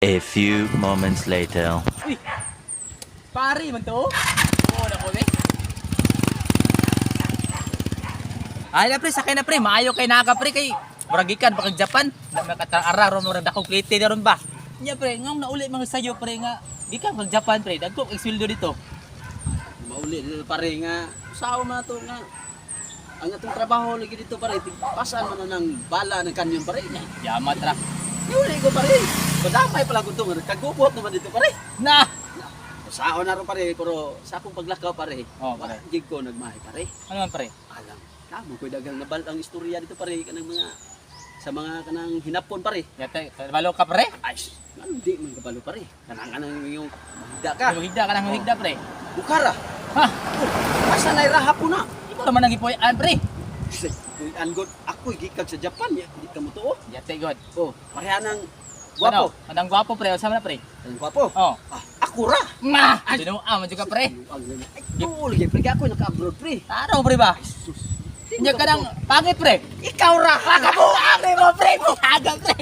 A few moments later. Uy! Pari man to? Oo na po, eh. Ay na pre, sakay na pre, maayo kay naka pre kay muragikan pa kag Japan. Nakatara ron murag dakong klite ron ba. Nya pre, ngam nauli mga sayo pre nga gikan kag Japan pre, dagko eksweldo dito. Mauli dito pare nga usawa man to nga ang atong trabaho lagi dito pare pasan man na ng bala ng kanyon pare nya. Yamat ra. Uli ko pare. Madamay pala ko tong kagubot naman dito pare. Na. Usawa na ron pare pero sa akong paglakaw pare. Oh, pare. Gig ko nagmahay pare. Ano man pre? Alam. Kamo ko dagang nabal ang istorya dito pare kanang mga sa mga kanang hinapon pare. Yate, balo ka pre? Ay, ano di man kabalo pare. Kanang yung mahigda ka. Higda ka nang higda pre. Bukara. Ha, Asa na iraha po na. ikaw naman nagipuy-an pre. Ang god ako gikag sa Japan ya, di ka mo tuo. Yate god. Oh, pareha ng gwapo. Ano? Anong gwapo pre? Sama na pre. Ang gwapo. Oh. Ah, ako ra. Ma, sinuha man juga pre. Ay, tuol gyud pre ako naka-abroad pre. Taro pre ba? Sus. Nya ka nang pangit pre. Ikaw ra. Kabuang mo pre, buhaga pre.